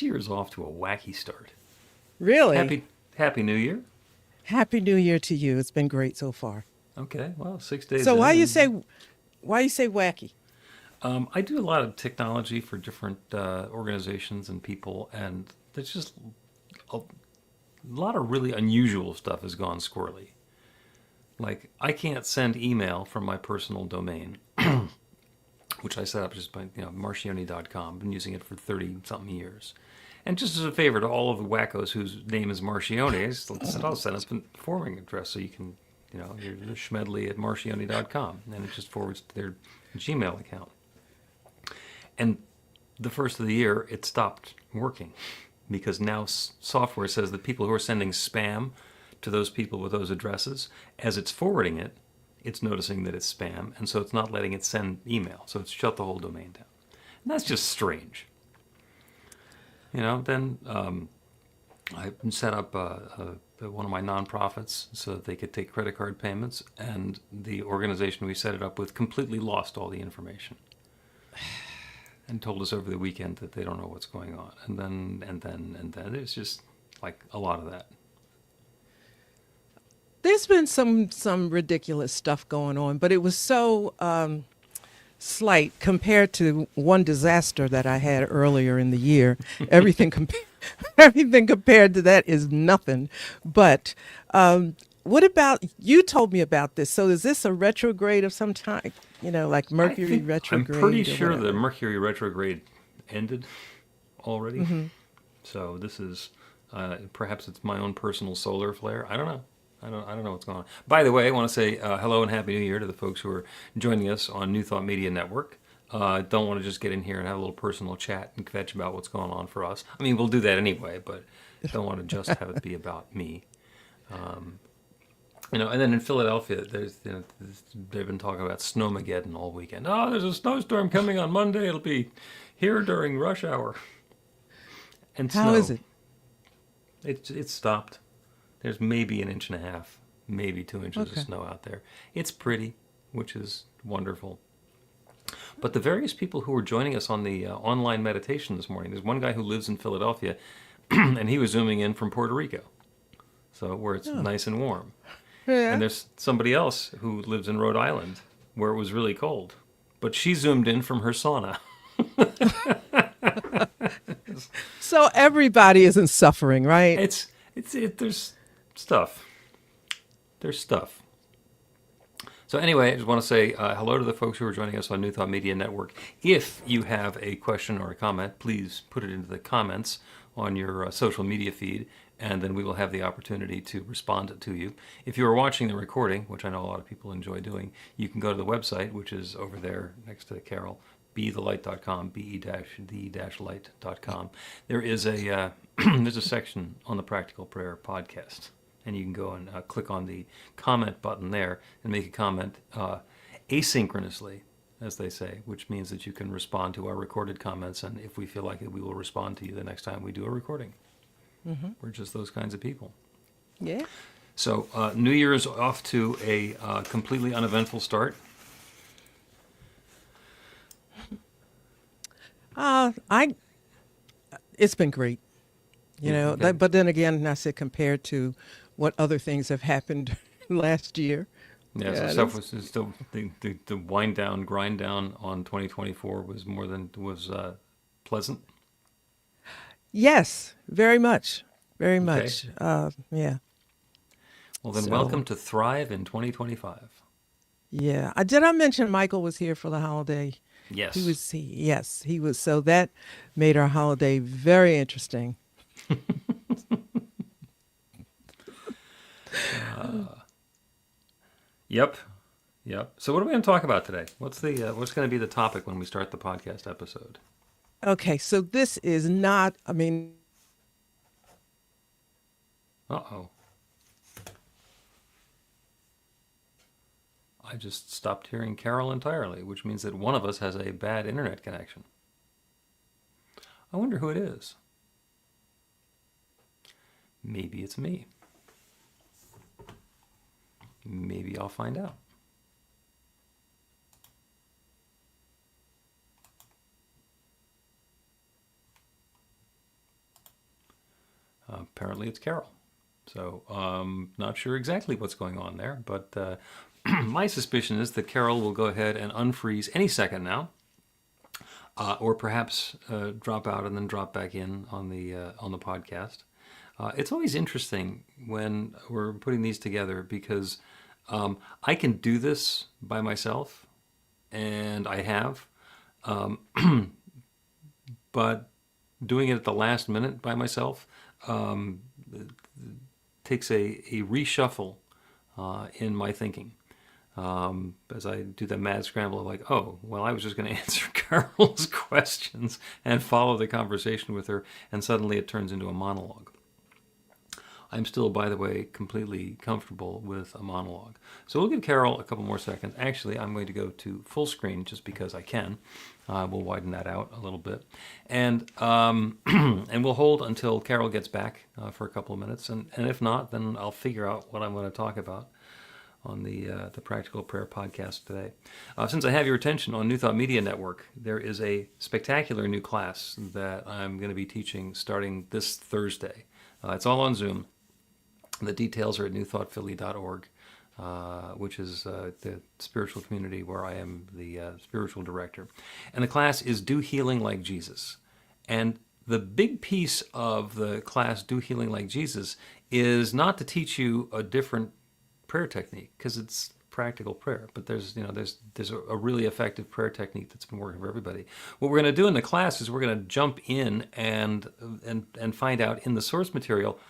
This year is off to a wacky start. Really? Happy New Year. Happy New Year to you. It's been great so far. Okay, well, 6 days So in, and why you say wacky? I do a lot of technology for different organizations and people, and there's just a lot of really unusual stuff has gone squirrely. Like, I can't send email from my personal domain, which I set up just by, Marchiony.com. Been using it for 30 something years. And just as a favor to all of the wackos whose name is Marchiony, I just said I'll send up a forwarding address so you can, you're Schmedley at Marchiony.com. And it just forwards to their Gmail account. And the first of the year, it stopped working because now software says that people who are sending spam to those people with those addresses, as it's forwarding it, it's noticing that it's spam, and so it's not letting it send email. So it's shut the whole domain down. And that's just strange. Then I set up one of my nonprofits so that they could take credit card payments, and the organization we set it up with completely lost all the information and told us over the weekend that they don't know what's going on. And then it's just like a lot of that. There's been some ridiculous stuff going on, but it was so slight compared to one disaster that I had earlier in the year. Everything everything compared to that is nothing. But what about you? Told me about this. So is this a retrograde of some type? Like Mercury I'm retrograde pretty or sure the whatever. Mercury retrograde ended already. Hmm. So this is perhaps it's my own personal solar flare. I don't know. I don't know what's going on. By the way, I want to say hello and happy New Year to the folks who are joining us on New Thought Media Network. Don't want to just get in here and have a little personal chat and kvetch about what's going on for us. I mean, we'll do that anyway, but don't want to just have it be about me. And then in Philadelphia, they've been talking about snowmageddon all weekend. Oh, there's a snowstorm coming on Monday. It'll be here during rush hour. And How is snow. it? It's stopped. There's maybe an inch and a half, maybe 2 inches of Okay. snow out there. It's pretty, which is wonderful. But the various people who were joining us on the online meditation this morning, there's one guy who lives in Philadelphia, and he was zooming in from Puerto Rico, so where it's Oh, nice and warm. yeah. And there's somebody else who lives in Rhode Island, where it was really cold, but she zoomed in from her sauna. So everybody isn't suffering, right? There's stuff. There's stuff. So anyway, I just want to say hello to the folks who are joining us on New Thought Media Network. If you have a question or a comment, please put it into the comments on your social media feed, and then we will have the opportunity to respond to you. If you are watching the recording, which I know a lot of people enjoy doing, you can go to the website, which is over there next to Carol, bethelight.com, be-the-light.com. There is a there's a section on the Practical Prayer podcast, and you can go and click on the comment button there and make a comment asynchronously, as they say, which means that you can respond to our recorded comments, and if we feel like it, we will respond to you the next time we do a recording. Hmm. We're just those kinds of people. Yeah. So New Year is off to a completely uneventful start. I It's been great. Okay. But then again, I said compared to what other things have happened last year. Yeah, so Yeah, stuff that's, was still the wind down, grind down on 2024 was more than was pleasant. yes, very much, very Okay. much. Yeah. Well, then So welcome to Thrive in 2025. yeah, I mention Michael was here for the holiday. Yes. Yes, he was. So that made our holiday very interesting. Yep. Yep. So what are we going to talk about today? What's going to be the topic when we start the podcast episode? Okay, so this is not. I mean, Uh-oh. I just stopped hearing Carol entirely, which means that one of us has a bad internet connection. I wonder who it is. Maybe it's me. Maybe I'll find out. apparently it's Carol. So not sure exactly what's going on there, but my suspicion is that Carol will go ahead and unfreeze any second now, or perhaps drop out and then drop back in on the podcast. It's always interesting when we're putting these together because I can do this by myself, and I have, but doing it at the last minute by myself takes a reshuffle in my thinking. As I do the mad scramble of like, oh, well, I was just going to answer Carol's questions and follow the conversation with her, and suddenly it turns into a monologue. I'm still, by the way, completely comfortable with a monologue. So we'll give Carol a couple more seconds. Actually, I'm going to go to full screen just because I can. We'll widen that out a little bit. And and we'll hold until Carol gets back for a couple of minutes. And if not, then I'll figure out what I'm going to talk about on the Practical Prayer podcast today. Since I have your attention on New Thought Media Network, there is a spectacular new class that I'm going to be teaching starting this Thursday. It's all on Zoom. The details are at newthoughtphilly.org, which is the spiritual community where I am the spiritual director. And the class is Do Healing Like Jesus. And the big piece of the class, Do Healing Like Jesus, is not to teach you a different prayer technique, because it's practical prayer, but there's a really effective prayer technique that's been working for everybody. What we're going to do in the class is we're going to jump in and find out in the source material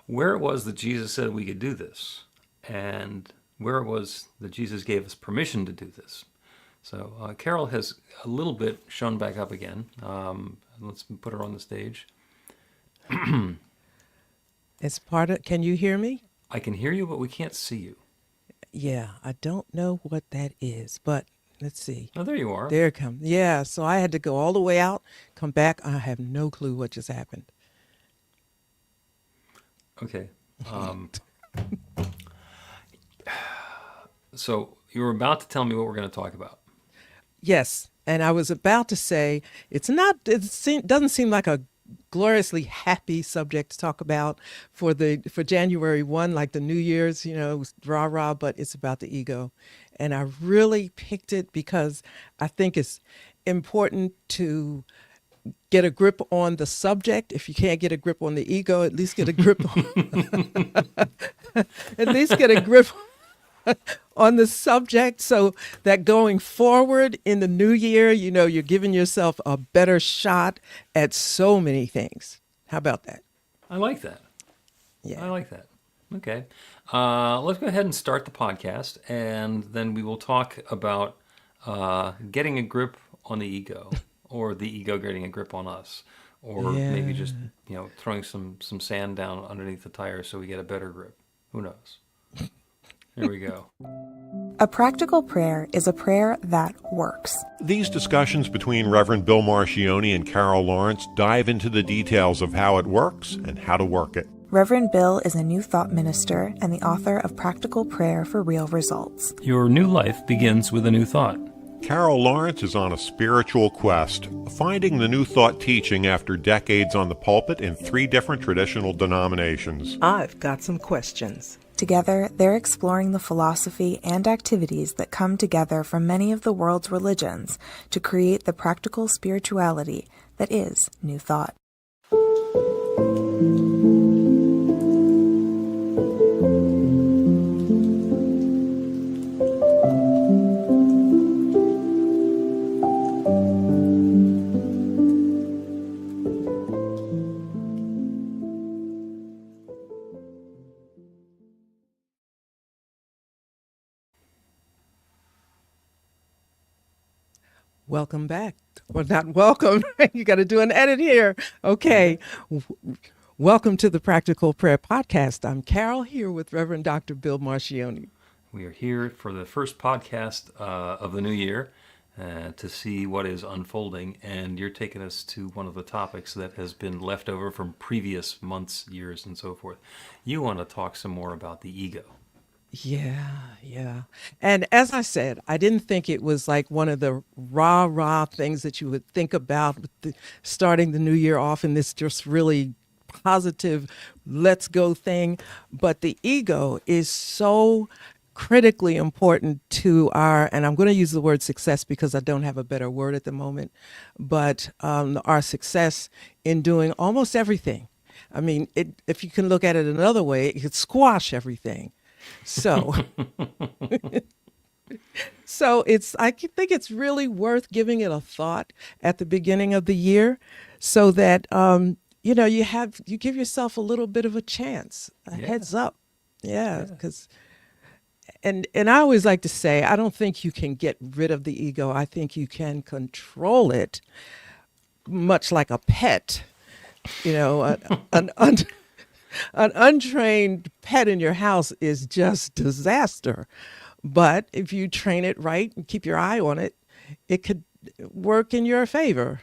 where it was that Jesus said we could do this, and where it was that Jesus gave us permission to do this. So Carol has a little bit shown back up again. Let's put her on the stage. It's part of, can you hear me? I can hear you, but we can't see you. Yeah, I don't know what that is, but let's see. Oh, there you are. There it comes. Yeah, so I had to go all the way out, come back. I have no clue what just happened. Okay. So you were about to tell me what we're going to talk about. Yes, and I was about to say doesn't seem like a gloriously happy subject to talk about for January 1, like the New Year's, rah rah, but it's about the ego. And I really picked it because I think it's important to get a grip on the subject. If you can't get a grip on the ego, at least get a grip on the subject, so that going forward in the new year, you're giving yourself a better shot at so many things. How about that? I like that. Yeah. I like that. Okay. Let's go ahead and start the podcast, and then we will talk about getting a grip on the ego, or the ego getting a grip on us, or maybe just throwing some sand down underneath the tire so we get a better grip. Who knows? Here we go. A practical prayer is a prayer that works. These discussions between Reverend Bill Marchiony and Carol Lawrence dive into the details of how it works and how to work it. Reverend Bill is a New Thought minister and the author of Practical Prayer for Real Results. Your new life begins with a new thought. Carol Lawrence is on a spiritual quest, finding the New Thought teaching after decades on the pulpit in 3 different traditional denominations. I've got some questions. Together, they're exploring the philosophy and activities that come together from many of the world's religions to create the practical spirituality that is New Thought. Welcome back. Well, not welcome. You got to do an edit here. Okay. Welcome to the Practical Prayer Podcast. I'm Carol, here with Reverend Dr. Bill Marchiony. We are here for the first podcast of the new year to see what is unfolding, and you're taking us to one of the topics that has been left over from previous months, years, and so forth. You want to talk some more about the ego. Yeah. And as I said, I didn't think it was like one of the rah-rah things that you would think about with starting the new year off in this just really positive, let's go thing. But the ego is so critically important to our, and I'm going to use the word success because I don't have a better word at the moment, but our success in doing almost everything. I mean, if you can look at it another way, it could squash everything. So, I think it's really worth giving it a thought at the beginning of the year, so that you give yourself a little bit of a chance, a heads up, yeah, because. And I always like to say, I don't think you can get rid of the ego. I think you can control it, much like a pet. An untrained pet in your house is just disaster. But if you train it right and keep your eye on it, it could work in your favor.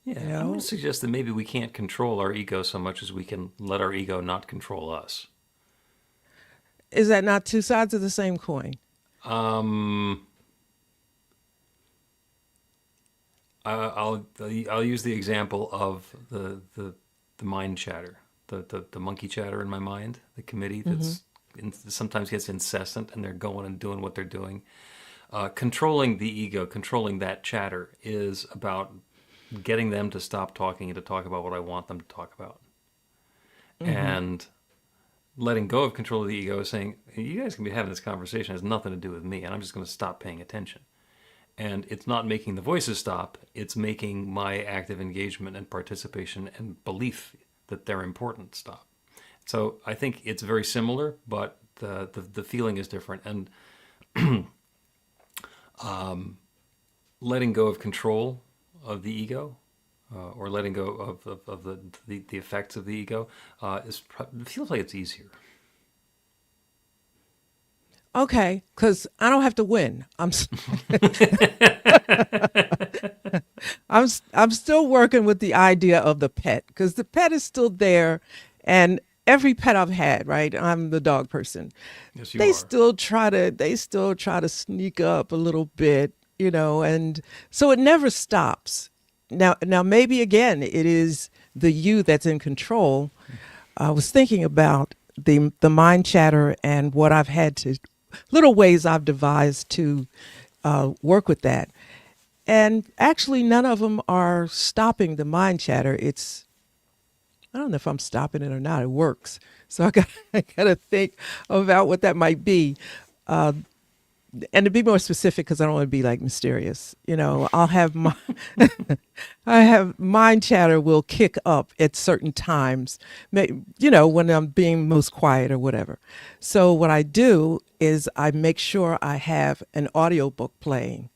Yeah, I would suggest that maybe we can't control our ego so much as we can let our ego not control us. Is that not two sides of the same coin? I'll use the example of the mind chatter, the monkey chatter in my mind, the committee that's sometimes gets incessant, and they're going and doing what they're doing. Controlling the ego, controlling that chatter, is about getting them to stop talking and to talk about what I want them to talk about. And letting go of control of the ego is saying, you guys can be having this conversation, it has nothing to do with me, and I'm just going to stop paying attention. And it's not making the voices stop, it's making my active engagement and participation and belief that they're important stop. So I think it's very similar, but the feeling is different. And letting go of control of the ego, or letting go of the effects of the ego, it feels like it's easier. Okay, because I don't have to win. I'm still working with the idea of the pet, because the pet is still there, and every pet I've had, right? I'm the dog person. Yes, you They are. still try to sneak up a little bit, and so it never stops. Now maybe again it is the you that's in control. I was thinking about the mind chatter and what I've had to little ways I've devised to work with that. And actually, none of them are stopping the mind chatter. I don't know if I'm stopping it or not. It works. So I got to think about what that might be. And to be more specific, because I don't want to be like mysterious, I'll have I have mind chatter will kick up at certain times, when I'm being most quiet or whatever. So what I do is I make sure I have an audiobook playing.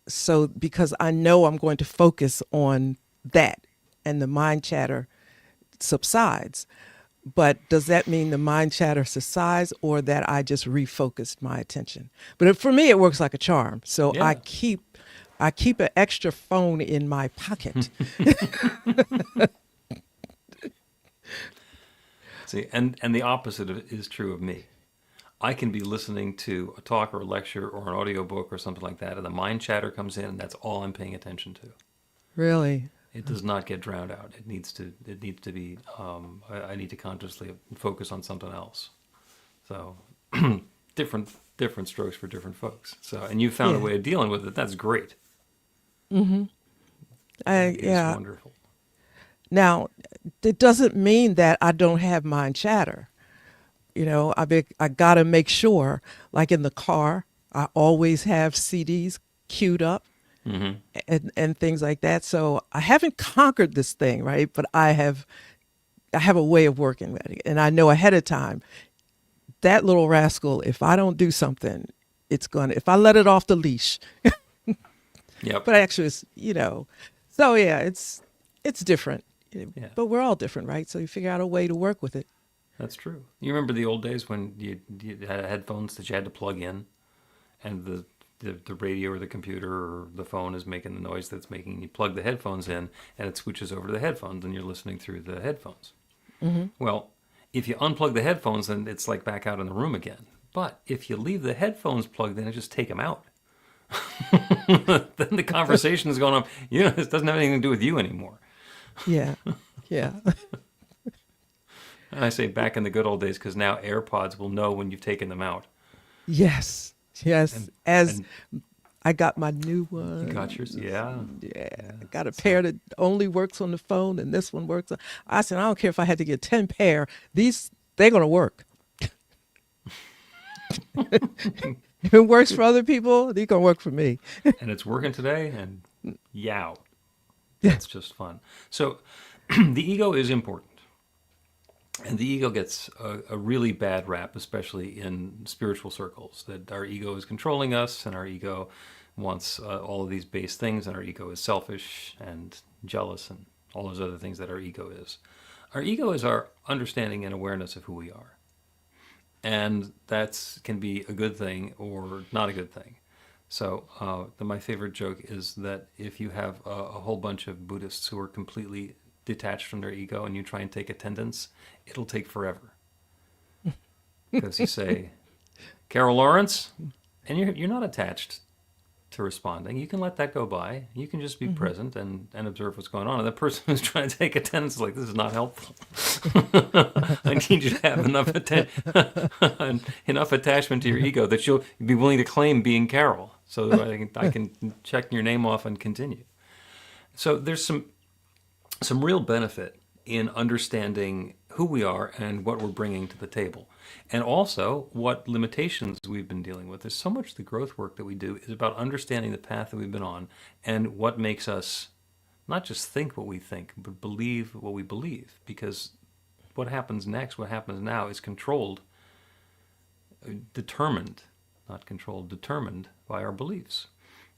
So because I know I'm going to focus on that, and the mind chatter subsides. But does that mean the mind chatter subsides, or that I just refocused my attention? But for me, it works like a charm. So Yeah. I keep an extra phone in my pocket. See, and the opposite is true of me. I can be listening to a talk or a lecture or an audiobook or something like that, and the mind chatter comes in, and that's all I'm paying attention to. Really? It does not get drowned out. It needs to be. I need to consciously focus on something else. So, different strokes for different folks. So, and you found a way of dealing with it. That's great. It's wonderful. Now, it doesn't mean that I don't have mind chatter. I got to make sure, like in the car, I always have CDs queued up. And things like that. So I haven't conquered this thing, right? But I have a way of working with it. And I know ahead of time, that little rascal, if I don't do something, if I let it off the leash. Yep. But actually, so yeah, it's different. Yeah. But we're all different, right? So you figure out a way to work with it. That's true. You remember the old days when you had headphones that you had to plug in, and the radio or the computer or the phone is making the noise that's making you plug the headphones in, and it switches over to the headphones, and you're listening through the headphones. Well, if you unplug the headphones, then it's like back out in the room again. But if you leave the headphones plugged in and just take them out, then the conversation is going on. This doesn't have anything to do with you anymore. Yeah. Yeah. I say back in the good old days because now AirPods will know when you've taken them out. Yes, yes. And As and I got my new you one. got yours? Yeah. Yeah, Yeah. I got a So pair that only works on the phone, and this one works. I said, I don't care if I had to get 10 pair. They're gonna work. If it works for other people, they're gonna work for me. and it's working today and yow. That's just fun. So the ego is important. And the ego gets a really bad rap, especially in spiritual circles, that our ego is controlling us and our ego wants all of these base things, and our ego is selfish and jealous and all those other things that our ego is. Our ego is our understanding and awareness of who we are. And that can be a good thing or not a good thing. So my favorite joke is that if you have a whole bunch of Buddhists who are completely detached from their ego and you try and take attendance, it'll take forever. Because you say, Carol Lawrence, and you're not attached to responding. You can let that go by. You can just be present and observe what's going on. And the person who's trying to take attendance is like, this is not helpful. I need you to have enough attachment to your ego that you'll be willing to claim being Carol, so that I can check your name off and continue. So there's some real benefit in understanding who we are and what we're bringing to the table, and also what limitations we've been dealing with. There's so much of the growth work that we do is about understanding the path that we've been on and what makes us not just think what we think, but believe what we believe. Because what happens next, what happens now, is determined by our beliefs.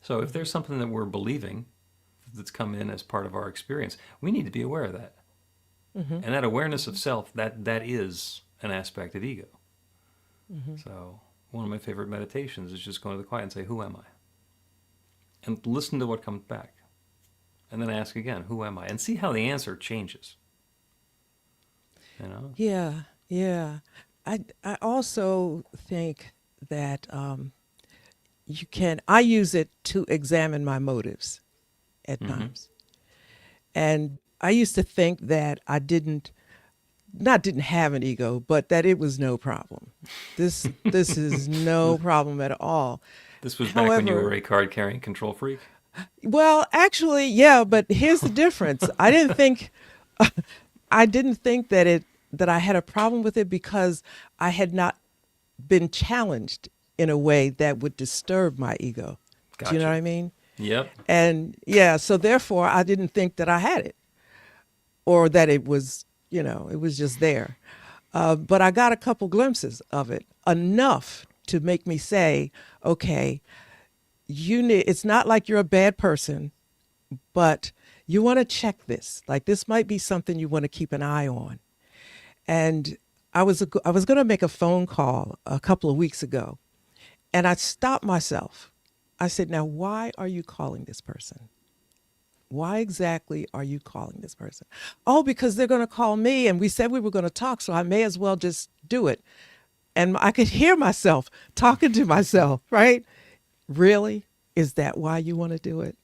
So if there's something that we're believing that's come in as part of our experience, we need to be aware of that. And that awareness of self, that is an aspect of ego. So one of my favorite meditations is just going to the quiet and say, who am I? And listen to what comes back. And then ask again, who am I? And see how the answer changes. You know? Yeah, yeah. I also think that I use it to examine my motives at times. And I used to think that I didn't have an ego, but that it was no problem. This is no problem at all. This was back when you However, were a card-carrying control freak? well, actually, yeah, but here's the difference. I didn't think that I had a problem with it because I had not been challenged in a way that would disturb my ego. Do you know Gotcha. what I mean? Yep. And yeah, so therefore I didn't think that I had it or that it was, it was just there. But I got a couple glimpses of it, enough to make me say, okay, it's not like you're a bad person, but you want to check this. Like this might be something you want to keep an eye on. And I was going to make a phone call a couple of weeks ago, and I stopped myself. I said, now, why are you calling this person? Why exactly are you calling this person? Oh, because they're going to call me, and we said we were going to talk, so I may as well just do it. And I could hear myself talking to myself, right? Really? Is that why you want to do it?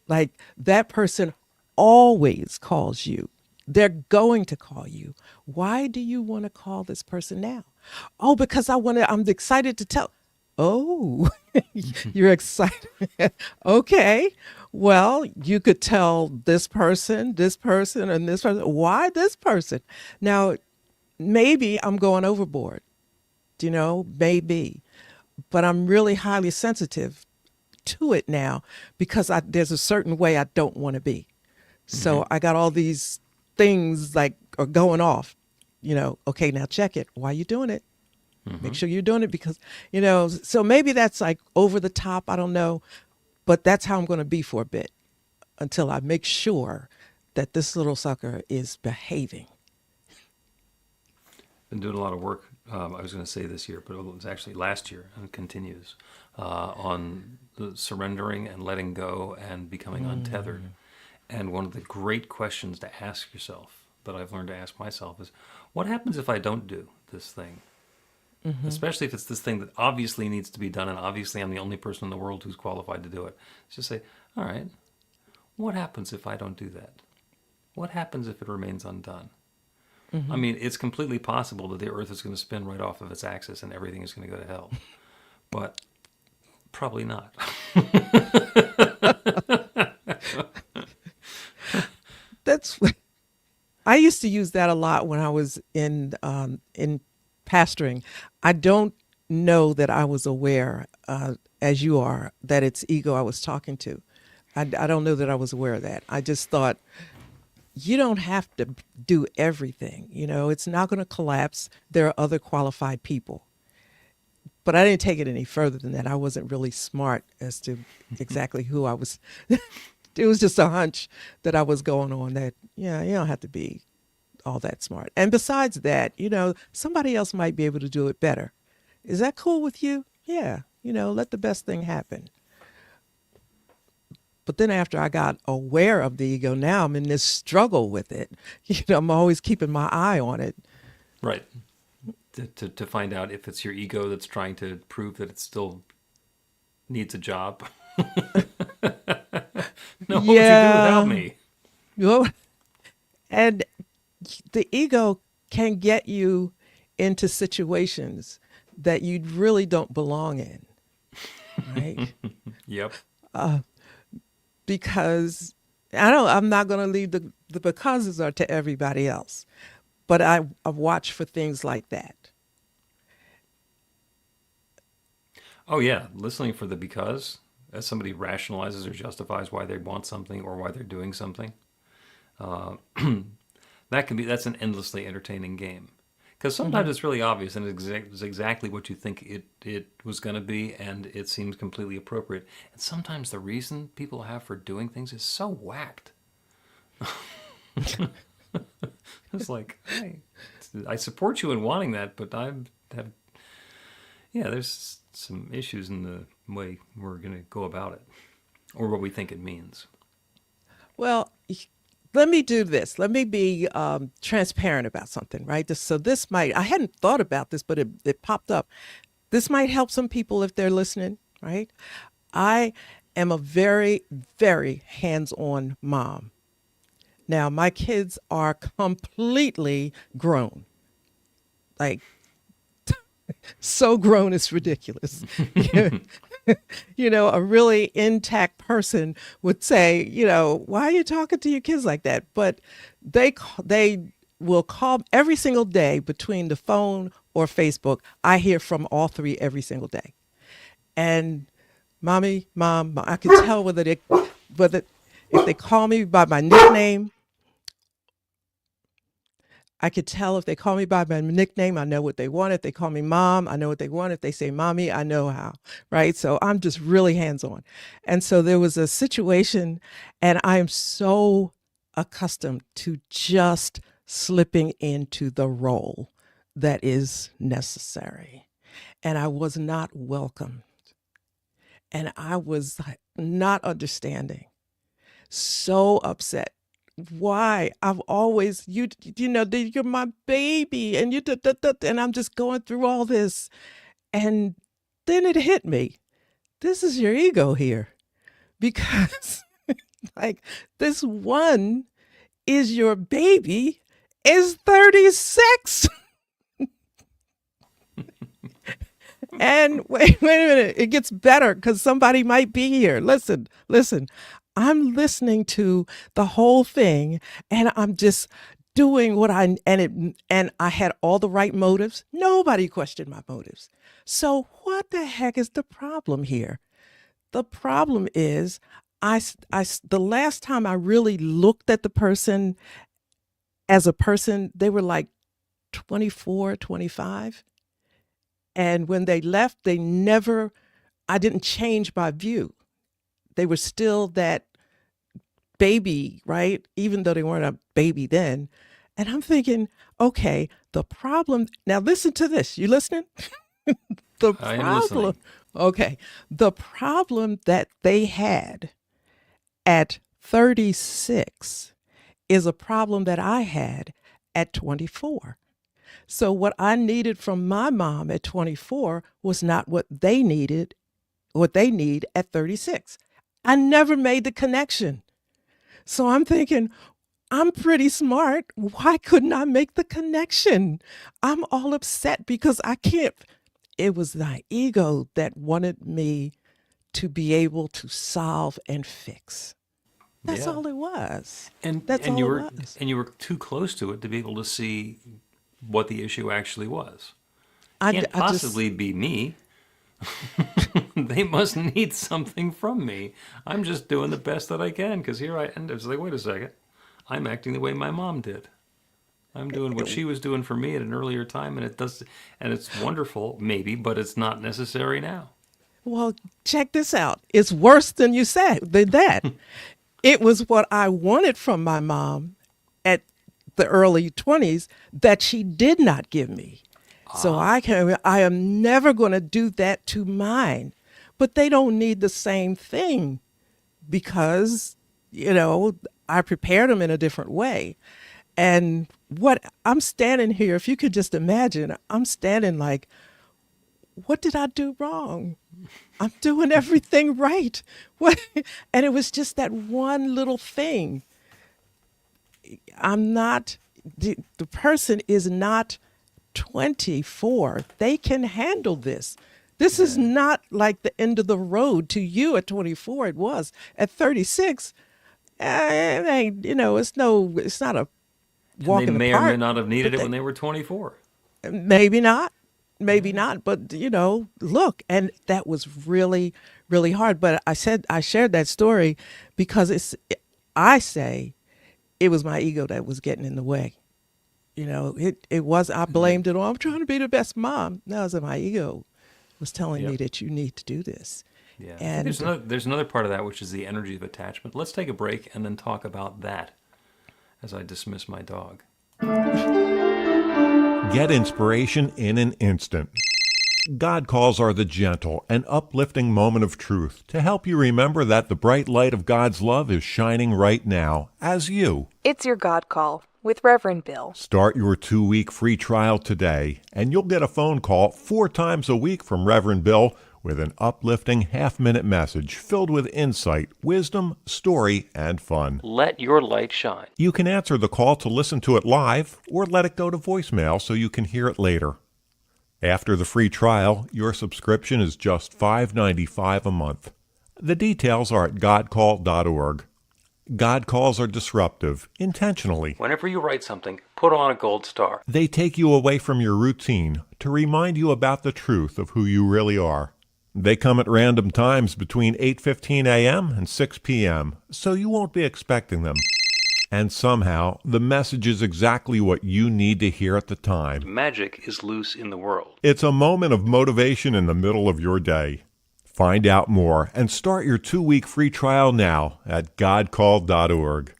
Like that person always calls you. They're going to call you. Why do you want to call this person now? Oh, because I'm excited to tell. Oh, you're excited. Okay. Well, you could tell this person, and this person. Why this person? Now, maybe I'm going overboard, maybe, but I'm really highly sensitive to it now because there's a certain way I don't want to be. So I got all these things like are going off, okay, now check it. Why are you doing it? Make sure you're doing it because, so maybe that's like over the top. I don't know. But that's how I'm going to be for a bit until I make sure that this little sucker is behaving. Been doing a lot of work, I was going to say this year, but it was actually last year and it continues, on the surrendering and letting go and becoming untethered. And one of the great questions to ask yourself that I've learned to ask myself is, what happens if I don't do this thing? Especially if it's this thing that obviously needs to be done and obviously I'm the only person in the world who's qualified to do it. Just say, all right, what happens if I don't do that? What happens if it remains undone? I mean, it's completely possible that the Earth is going to spin right off of its axis and everything is going to go to hell. But probably not. That's I used to use that a lot when I was in pastoring. I don't know that I was aware, as you are, that it's ego I was talking to. I don't know that I was aware of that. I just thought you don't have to do everything. You know, it's not going to collapse. There are other qualified people. But I didn't take it any further than that. I wasn't really smart as to exactly who I was. It was just a hunch that I was going on that, yeah, you don't have to be all that smart. And besides that, you know, somebody else might be able to do it better. Is that cool with you? Yeah, you know, let the best thing happen. But then after I got aware of the ego, now I'm in this struggle with it. You know, I'm always keeping my eye on it. Right. To find out if it's your ego that's trying to prove that it still needs a job. No, what would you do without me? Well, and the ego can get you into situations that you really don't belong in, right? Yep. Because I'm not going to leave the becauses are to everybody else, but I watch for things like that. Oh, yeah. Listening for the because, as somebody rationalizes or justifies why they want something or why they're doing something. That's an endlessly entertaining game. Because sometimes it's really obvious and it's exactly what you think it was going to be, and it seems completely appropriate. And sometimes the reason people have for doing things is so whacked. It's like, hey, I support you in wanting that, but there's some issues in the way we're going to go about it, or what we think it means. Well, let me do this. Let me be transparent about something, right? I hadn't thought about this, but it popped up. This might help some people if they're listening, right? I am a very, very hands-on mom. Now, my kids are completely grown, like so grown it's ridiculous. You know, a really intact person would say, you know, why are you talking to your kids like that? But they will call every single day between the phone or Facebook. I hear from all three every single day. And mommy, mom, I can tell whether if they call me by my nickname. I could tell if they call me by my nickname, I know what they want. If they call me mom, I know what they want. If they say mommy, I know how, right? So I'm just really hands-on. And so there was a situation, and I am so accustomed to just slipping into the role that is necessary. And I was not welcomed. And I was not understanding. So upset. Why? I've always, you know, you're my baby, and and I'm just going through all this. And then it hit me. This is your ego here, because like this one is your baby is 36. And wait a minute, it ggets better because somebody might be here. Listen. I'm listening to the whole thing, and I'm just doing what and I had all the right motives. Nobody questioned my motives. So what the heck is the problem here? The problem is the last time I really looked at the person as a person, they were like 24, 25. And when they left, I didn't change my view. They were still that baby, right? Even though they weren't a baby then. And I'm thinking, okay, the problem, now listen to this. You listening? I am listening. Okay. The problem that they had at 36 is a problem that I had at 24. So what I needed from my mom at 24 was not what they need at 36. I never made the connection. So I'm thinking, I'm pretty smart. Why couldn't I make the connection? I'm all upset because I can't. It was my ego that wanted me to be able to solve and fix. That's Yeah. all it was. And That's and all you it were was. and you were too close to it to be able to see what the issue actually was. I, Can't I just, possibly be me. They must need something from me. I'm just doing the best that I can because here I and it's like, wait a second, I'm acting the way my mom did. I'm doing what she was doing for me at an earlier time, and it's wonderful, maybe, but it's not necessary now. well, check this out. It's worse than you said, than that. It was what I wanted from my mom at the early 20s that she did not give me. So I am never going to do that to mine. But they don't need the same thing because, I prepared them in a different way. And what I'm standing here, if you could just imagine, I'm standing like, what did I do wrong? I'm doing everything right. What? And it was just that one little thing. I'm not, the person is not 24. They can handle this. This is Yeah. not like the end of the road to you at 24. It was at 36. It ain't, it's not a And they walk in the may or may park, not have needed but it when they were 24. maybe not, maybe Yeah. not, but look, and that was really, really hard. But I shared that story because I say it was my ego that was getting in the way. It was, I Yeah. blamed it on, I'm trying to be the best mom. No, it was my ego was telling me Yep. that you need to do this. Yeah. I think And there's another part of that which is the energy of attachment. Let's take a break and then talk about that as I dismiss my dog. Get inspiration in an instant. God calls are the gentle and uplifting moment of truth to help you remember that the bright light of God's love is shining right now as you It's your God Call with Reverend Bill. start your 2-week free trial today, and you'll get a phone call 4 times a week from Reverend Bill with an uplifting half-minute message filled with insight, wisdom, story, and fun. Let your light shine. You can answer the call to listen to it live or let it go to voicemail so you can hear it later. After the free trial, your subscription is just $5.95 a month. The details are at godcall.org. God calls are disruptive, intentionally. Whenever you write something, put on a gold star. They take you away from your routine to remind you about the truth of who you really are. They come at random times between 8:15 a.m. and 6 p.m., so you won't be expecting them. And somehow, the message is exactly what you need to hear at the time. Magic is loose in the world. It's a moment of motivation in the middle of your day. Find out more and start your 2-week free trial now at godcall.org.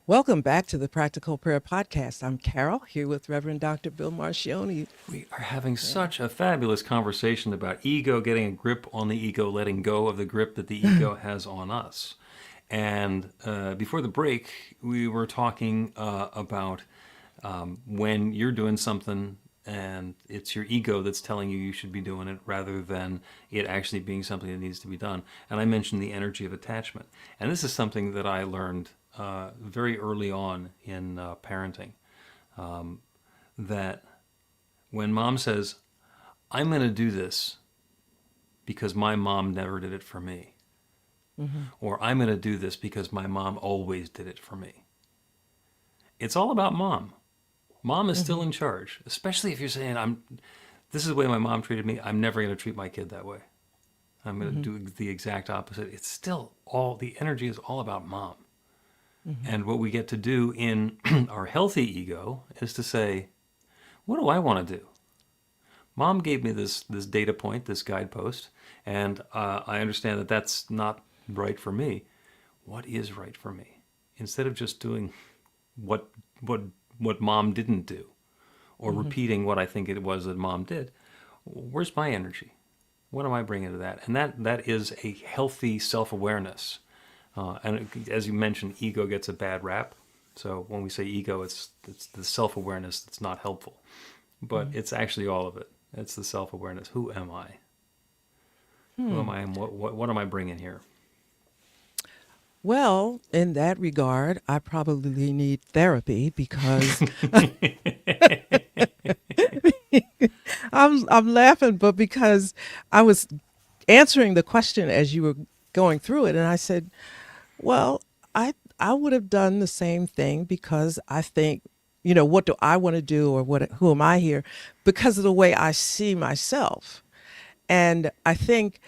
welcome back to the Practical Prayer Podcast. I'm Carol, here with Reverend Dr. Bill Marchiony. We are having such a fabulous conversation about ego, getting a grip on the ego, letting go of the grip that the ego has on us. And before the break, we were talking about when you're doing something and it's your ego that's telling you should be doing it rather than it actually being something that needs to be done. And I mentioned the energy of attachment. And this is something that I learned very early on in parenting, that when mom says, I'm going to do this because my mom never did it for me, or I'm going to do this because my mom always did it for me. It's all about mom. Mom is still in charge, especially if you're saying, this is the way my mom treated me. I'm never going to treat my kid that way. I'm going to do the exact opposite. It's still the energy is all about mom. And what we get to do in our healthy ego is to say, what do I want to do? Mom gave me this data point, this guidepost, and I understand that that's not right for me. What is right for me? Instead of just doing what mom didn't do, or repeating what I think it was that mom did, where's my energy? What am I bringing to that? And that is a healthy self-awareness. As you mentioned, ego gets a bad rap. So when we say ego, it's the self-awareness that's not helpful. But it's actually all of it. It's the self-awareness. Who am I? Who am I, and what am I bringing here? Well, in that regard, I probably need therapy because I'm laughing, but because I was answering the question as you were going through it, and I said, well, I would have done the same thing because I think, what do I want to do, or who am I here? Because of the way I see myself. And I think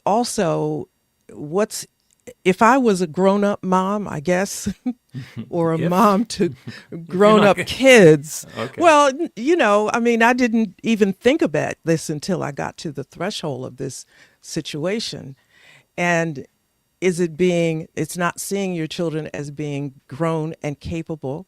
also what's if I was a grown up mom, I guess, or a If mom to you're grown not up gonna- kids, Okay. well, I mean, I didn't even think about this until I got to the threshold of this situation. And it's not seeing your children as being grown and capable.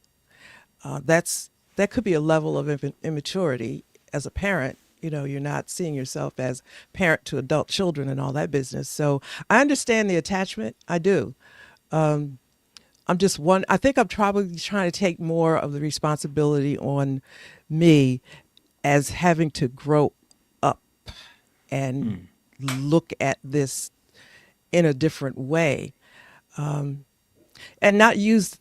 That could be a level of immaturity as a parent. You're not seeing yourself as parent to adult children and all that business. So I understand the attachment. I do. I'm just one. I think I'm probably trying to take more of the responsibility on me as having to grow up and look at this in a different way, and not use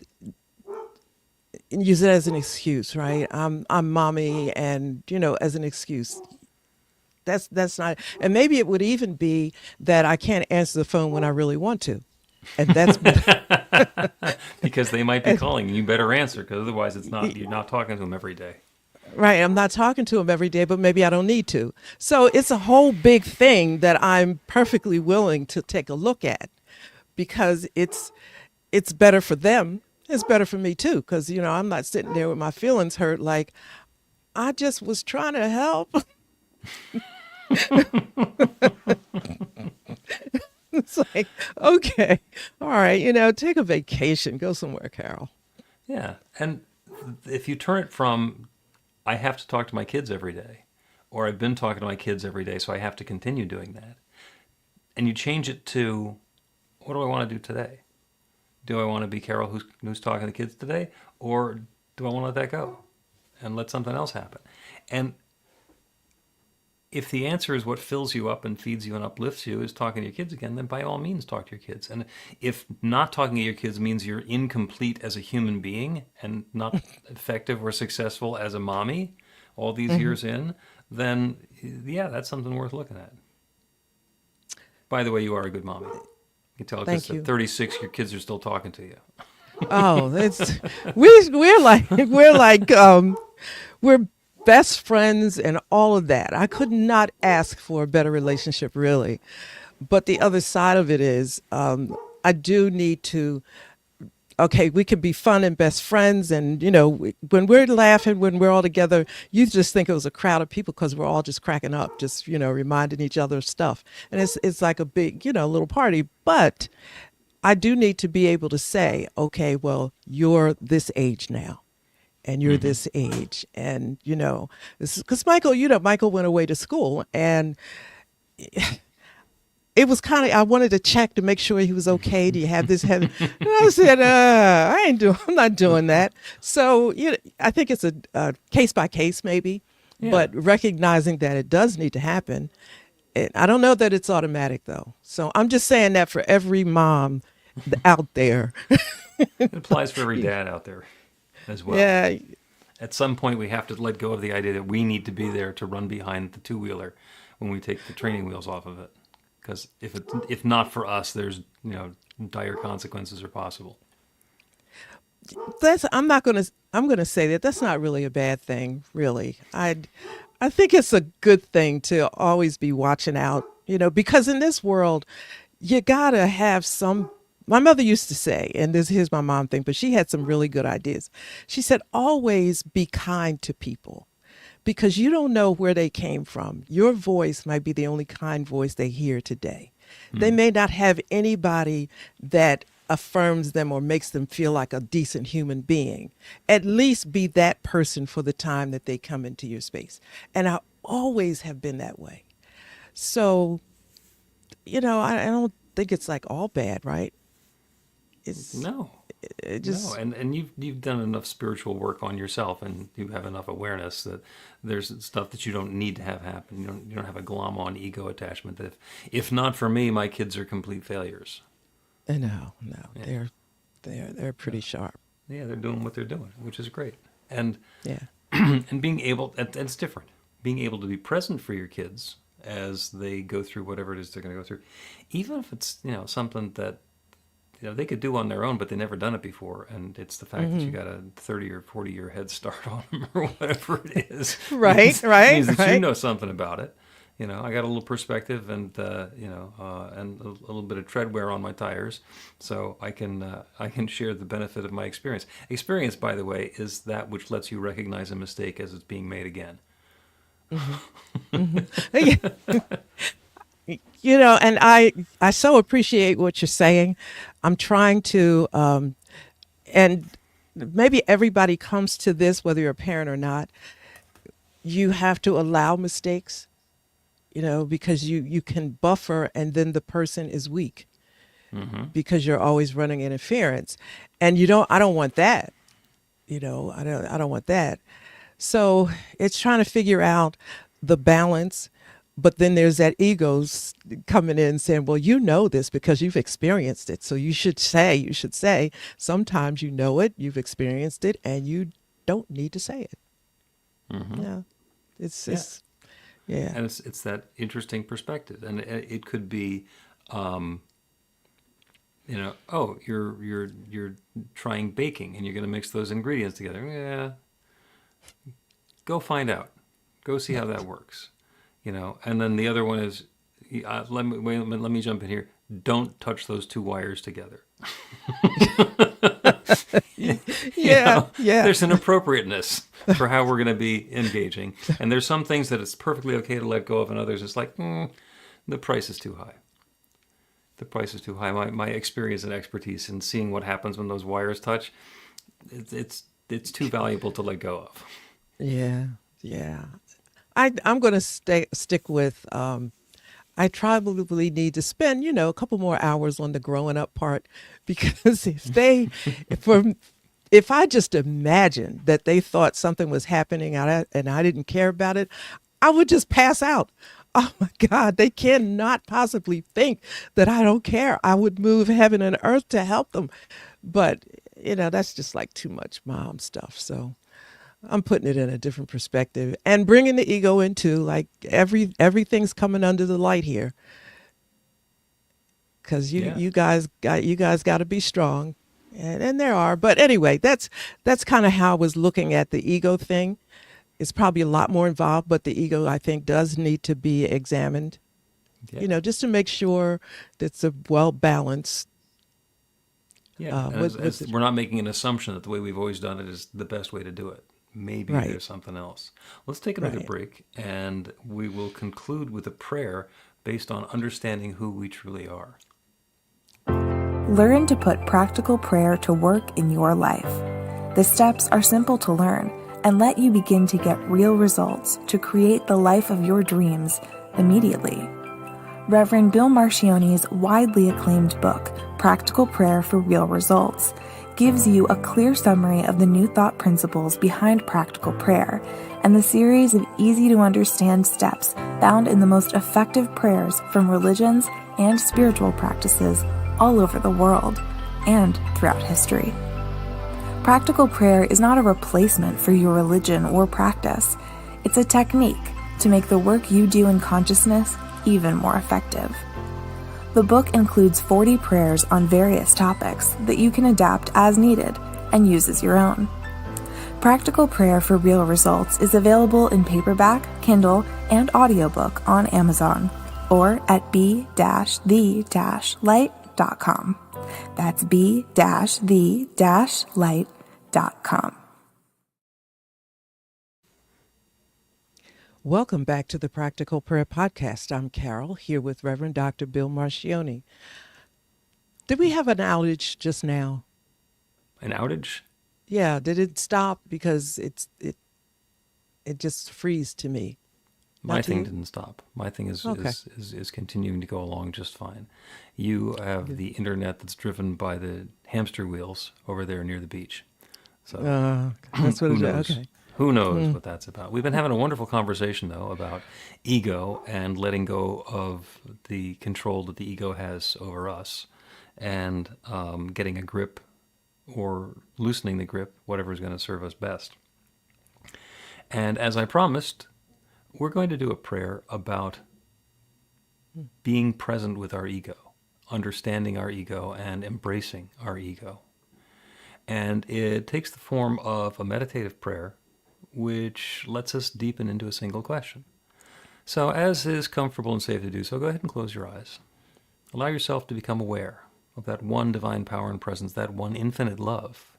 it as an excuse, right? I'm mommy, and as an excuse. That's not. And maybe it would even be that I can't answer the phone when I really want to, and that's Because they might be calling, and you better answer, because otherwise you're not talking to them every day. right. I'm not talking to them every day, but maybe I don't need to. So it's a whole big thing that I'm perfectly willing to take a look at, because it's better for them. It's better for me too, because I'm not sitting there with my feelings hurt. Like, I just was trying to help. It's like, okay, all right, take a vacation, go somewhere, Carol. Yeah, and if you turn it from I have to talk to my kids every day, or I've been talking to my kids every day, so I have to continue doing that, and you change it to what do I want to do today? Do I want to be Carol who's talking to kids today, or do I want to let that go and let something else happen? And if the answer is what fills you up and feeds you and uplifts you is talking to your kids again, then by all means talk to your kids. And if not talking to your kids means you're incomplete as a human being and not effective or successful as a mommy all these years in, then yeah, that's something worth looking at. By the way, you are a good mommy. You can tell because Thank you. at 36, your kids are still talking to you. Oh, it's we're best friends and all of that. I could not ask for a better relationship, really. But the other side of it is, I do need to. Okay, we could be fun and best friends, and when we're laughing, when we're all together, you just think it was a crowd of people because we're all just cracking up, just reminding each other of stuff, and it's like a big little party. But I do need to be able to say, okay, well, you're this age now, and you're this age, and because Michael went away to school, and it was kind of, I wanted to check to make sure he was okay. Do you have this heavy? And I said, I'm not doing that. So, I think it's a case by case maybe, Yeah. but recognizing that it does need to happen. And I don't know that it's automatic though. So I'm just saying that for every mom out there. It applies for every dad out there as well. Yeah. At some point, we have to let go of the idea that we need to be there to run behind the two-wheeler when we take the training wheels off of it. Because if not for us, there's dire consequences are possible. I'm going to say that that's not really a bad thing, really. I think it's a good thing to always be watching out, because in this world, you got to have some. My mother used to say, and here's my mom thing, but she had some really good ideas. She said, always be kind to people, because you don't know where they came from. Your voice might be the only kind voice they hear today. They may not have anybody that affirms them or makes them feel like a decent human being. At least be that person for the time that they come into your space. And I always have been that way. So, I don't think it's like all bad, right? It's No, it just no, and you've done enough spiritual work on yourself, and you have enough awareness that there's stuff that you don't need to have happen. You don't have a glom on ego attachment that if not for me, my kids are complete failures. No, Yeah. they're pretty sharp. Yeah, they're doing what they're doing, which is great. And Yeah. and being able, and it's different, being able to be present for your kids as they go through whatever it is they're going to go through, even if it's something that they could do on their own, but they've never done it before, and it's the fact that you got a 30 or 40-year head start on them or whatever it is. Right, Means that you right. know something about it. I got a little perspective and and a little bit of tread wear on my tires, so I can share the benefit of my experience. Experience, by the way, is that which lets you recognize a mistake as it's being made again. And I so appreciate what you're saying. I'm trying to, and maybe everybody comes to this, whether you're a parent or not. You have to allow mistakes, because you can buffer, and then the person is weak because you're always running interference, and I don't want that. I don't want that. So it's trying to figure out the balance. But then there's that egos coming in saying, well, you know this because you've experienced it. So you should say, sometimes you know it, you've experienced it, and you don't need to say it. Yeah. It's yeah. And it's that interesting perspective. And it could be, oh, you're trying baking and you're going to mix those ingredients together. Yeah. Go find out. Go see how that works. And then the other one is, let me jump in here. Don't touch those two wires together. Yeah. There's an appropriateness for how we're going to be engaging, and there's some things that it's perfectly okay to let go of, and others it's like, the price is too high. The price is too high. My experience and expertise in seeing what happens when those wires touch, it's too valuable to let go of. Yeah. I'm going to stick with, I probably need to spend, a couple more hours on the growing up part, because if I just imagined that they thought something was happening and I didn't care about it, I would just pass out. Oh my God, they cannot possibly think that I don't care. I would move heaven and earth to help them. But, that's just like too much mom stuff. So I'm putting it in a different perspective and bringing the ego into, like, everything's coming under the light here. Because you guys got to be strong, and there are. But anyway, that's kind of how I was looking at the ego thing. It's probably a lot more involved, but the ego, I think, does need to be examined. Yeah. Just to make sure that it's a well balanced. Yeah, we're not making an assumption that the way we've always done it is the best way to do it. Maybe Right. there's something else. Let's take another Right. break, and we will conclude with a prayer based on understanding who we truly are. Learn to put practical prayer to work in your life. The steps are simple to learn and let you begin to get real results to create the life of your dreams immediately. Reverend Bill Marchiony's widely acclaimed book, Practical Prayer for Real Results, gives you a clear summary of the new thought principles behind practical prayer and the series of easy-to-understand steps found in the most effective prayers from religions and spiritual practices all over the world and throughout history. Practical prayer is not a replacement for your religion or practice. It's a technique to make the work you do in consciousness even more effective. The book includes 40 prayers on various topics that you can adapt as needed and use as your own. Practical Prayer for Real Results is available in paperback, Kindle, and audiobook on Amazon or at b-the-light.com. That's b-the-light.com. Welcome back to the Practical Prayer Podcast. I'm Carol, here with Reverend Dr. Bill Marchiony. Did we have an outage just now? An outage? Yeah, did it stop? Because it just freeze to me. My Not to thing you? didn't stop. My thing is, Okay. is continuing to go along just fine. You have the internet that's driven by the hamster wheels over there near the beach. So That's what who it knows? is. Okay. Who knows what that's about? We've been having a wonderful conversation, though, about ego and letting go of the control that the ego has over us, and getting a grip or loosening the grip, whatever is going to serve us best. And as I promised, we're going to do a prayer about being present with our ego, understanding our ego, and embracing our ego. And it takes the form of a meditative prayer, which lets us deepen into a single question. So as is comfortable and safe to do so, go ahead and close your eyes. Allow yourself to become aware of that one divine power and presence, that one infinite love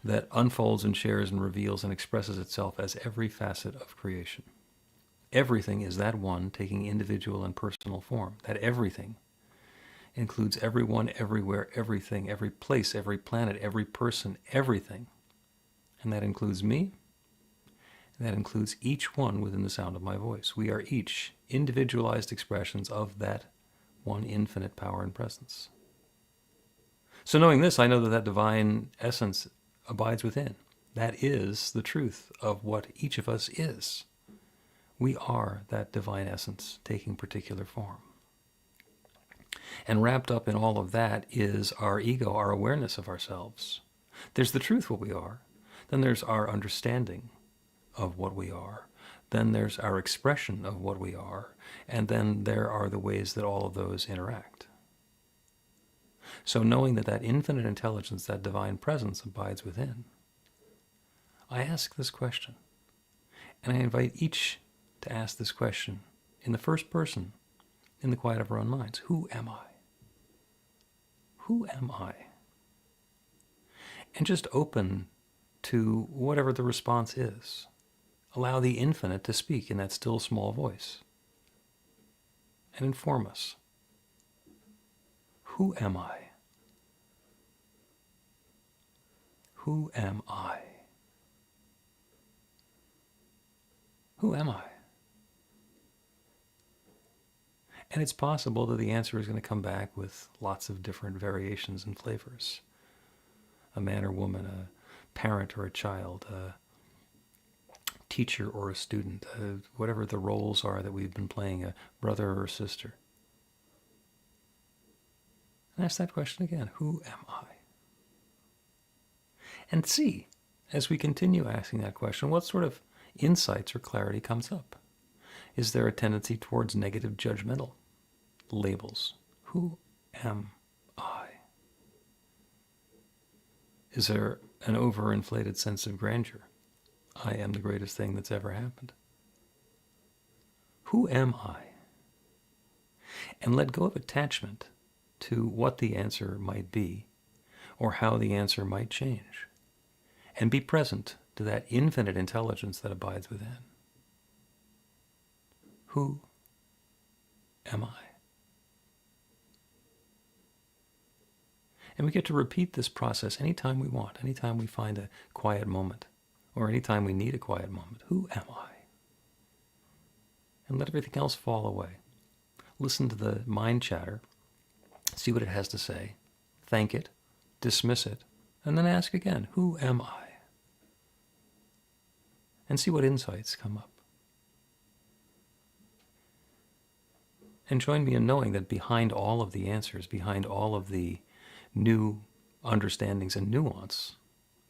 that unfolds and shares and reveals and expresses itself as every facet of creation. Everything is that one taking individual and personal form. That everything includes everyone, everywhere, everything, every place, every planet, every person, everything. And that includes me. And that includes each one within the sound of my voice. We are each individualized expressions of that one infinite power and presence. So knowing this, I know that that divine essence abides within. That is the truth of what each of us is. We are that divine essence taking particular form. And wrapped up in all of that is our ego, our awareness of ourselves. There's the truth, what we are. Then there's our understanding of what we are. Then there's our expression of what we are. And then there are the ways that all of those interact. So knowing that that infinite intelligence, that divine presence abides within, I ask this question. And I invite each to ask this question in the first person, in the quiet of our own minds. Who am I? Who am I? And just open to whatever the response is. Allow the infinite to speak in that still small voice and inform us. Who am I? Who am I? Who am I? And it's possible that the answer is going to come back with lots of different variations and flavors. A man or woman, a parent or a child, a teacher or a student, whatever the roles are that we've been playing, a brother or a sister. And ask that question again, who am I? And see, as we continue asking that question, what sort of insights or clarity comes up. Is there a tendency towards negative judgmental labels? Who am I? Is there an overinflated sense of grandeur? I am the greatest thing that's ever happened. Who am I? And let go of attachment to what the answer might be or how the answer might change. And be present to that infinite intelligence that abides within. Who am I? And we get to repeat this process anytime we want, anytime we find a quiet moment, or anytime we need a quiet moment. Who am I? And let everything else fall away. Listen to the mind chatter, see what it has to say, thank it, dismiss it, and then ask again, who am I? And see what insights come up. And join me in knowing that behind all of the answers, behind all of the new understandings and nuance,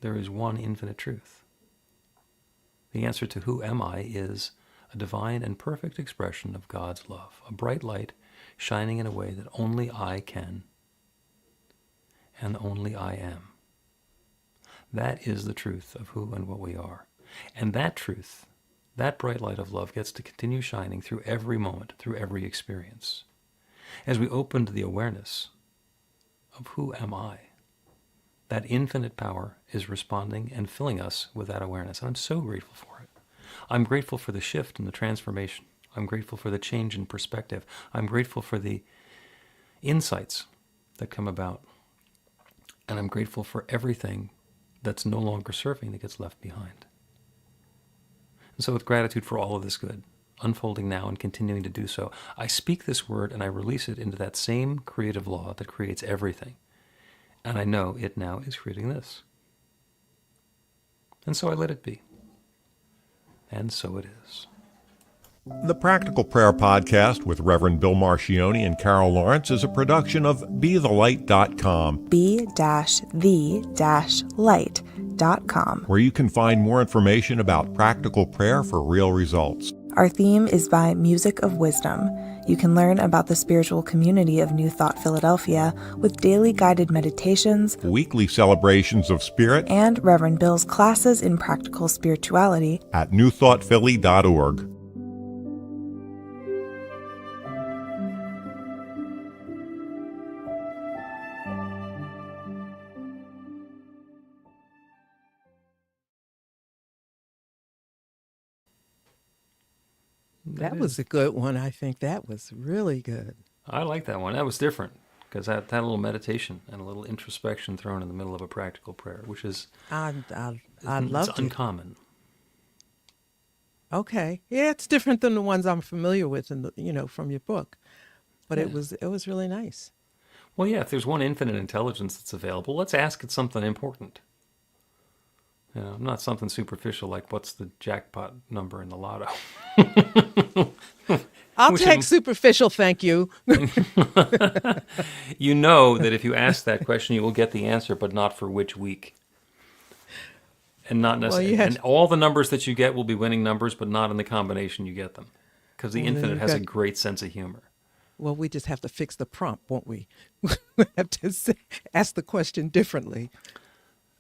there is one infinite truth. The answer to who am I is a divine and perfect expression of God's love, a bright light shining in a way that only I can and only I am. That is the truth of who and what we are. And that truth, that bright light of love gets to continue shining through every moment, through every experience. As we open to the awareness of who am I, that infinite power is responding and filling us with that awareness. And I'm so grateful for it. I'm grateful for the shift and the transformation. I'm grateful for the change in perspective. I'm grateful for the insights that come about. And I'm grateful for everything that's no longer serving that gets left behind. And so with gratitude for all of this good, unfolding now and continuing to do so, I speak this word and I release it into that same creative law that creates everything. And I know it now is creating this. And so I let it be. And so it is. The Practical Prayer Podcast with Reverend Bill Marchiony and Carol Lawrence is a production of BeTheLight.com, be-the-light.com, where you can find more information about practical prayer for real results. Our theme is by Music of Wisdom. You can learn about the spiritual community of New Thought Philadelphia with daily guided meditations, Weekly celebrations of spirit, and Reverend Bill's classes in practical spirituality at newthoughtphilly.org. That was a good one. I think that was really good. I like that one. That was different because that had a little meditation and a little introspection thrown in the middle of a practical prayer, which is I it's loved it. uncommon. Okay, yeah, it's different than the ones I'm familiar with, from your book, but Yeah. it was really nice. Well, yeah, if there's one infinite intelligence that's available, let's ask it something important. Not something superficial like what's the jackpot number in the lotto. I'll Which take is- superficial, thank you. You know that if you ask that question, you will get the answer, but not for which week. And not necessarily. yes. And all the numbers that you get will be winning numbers, but not in the combination you get them. Because the Well, then infinite you've has a got- great sense of humor. Well, we just have to fix the prompt, won't we? We have to ask the question differently.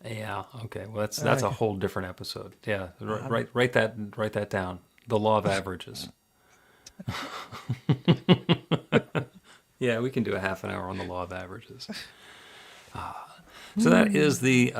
Yeah. Okay. Well, that's a right. whole different episode. Yeah. Write that down. The law of averages. Yeah, we can do a half an hour on the law of averages. So that is the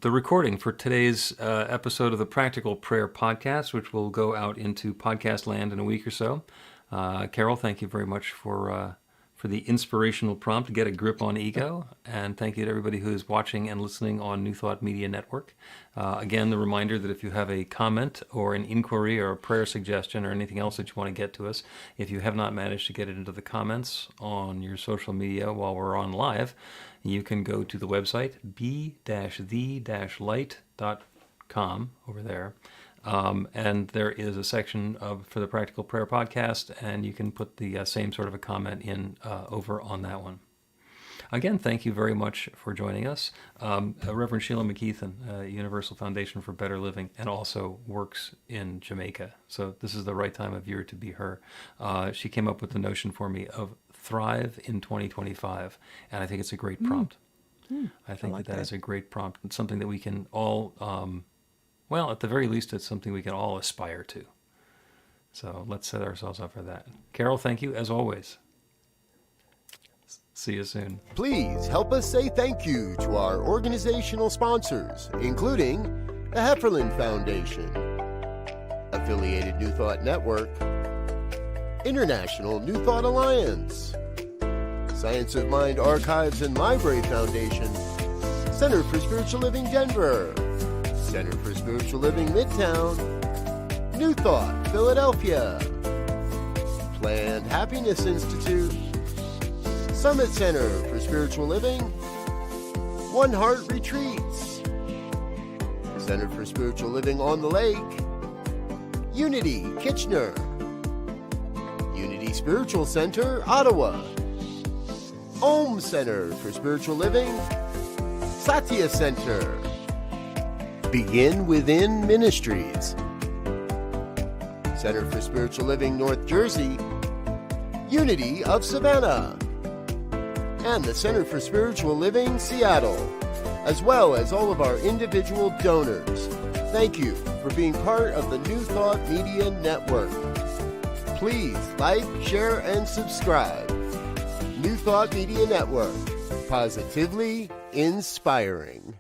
recording for today's episode of the Practical Prayer Podcast, which will go out into podcast land in a week or so. Carol, thank you very much for the inspirational prompt to get a grip on ego, and thank you to everybody who is watching and listening on New Thought Media Network. Again, the reminder that if you have a comment or an inquiry or a prayer suggestion or anything else that you want to get to us, if you have not managed to get it into the comments on your social media while we're on live, you can go to the website be-the-light.com over there. And there is a section for the Practical Prayer Podcast, and you can put the same sort of a comment in over on that one. Again, thank you very much for joining us. Reverend Sheila McKeithen, Universal Foundation for Better Living, and also works in Jamaica. So this is the right time of year to be her. She came up with the notion for me of Thrive in 2025, and I think it's a great prompt. I think like that that. is a great prompt. It's something that we can all... well, at the very least, it's something we can all aspire to. So let's set ourselves up for that. Carol, thank you as always. See you soon. Please help us say thank you to our organizational sponsors, including the Hefferland Foundation, Affiliated New Thought Network, International New Thought Alliance, Science of Mind Archives and Library Foundation, Center for Spiritual Living Denver, Center for Spiritual Living Midtown, New Thought Philadelphia, Planned Happiness Institute, Summit Center for Spiritual Living, One Heart Retreats, Center for Spiritual Living on the Lake, Unity Kitchener, Unity Spiritual Center Ottawa, Om Center for Spiritual Living, Satya Center, Begin Within Ministries, Center for Spiritual Living North Jersey, Unity of Savannah, and the Center for Spiritual Living Seattle, as well as all of our individual donors. Thank you for being part of the New Thought Media Network. Please like, share, and subscribe. New Thought Media Network, positively inspiring.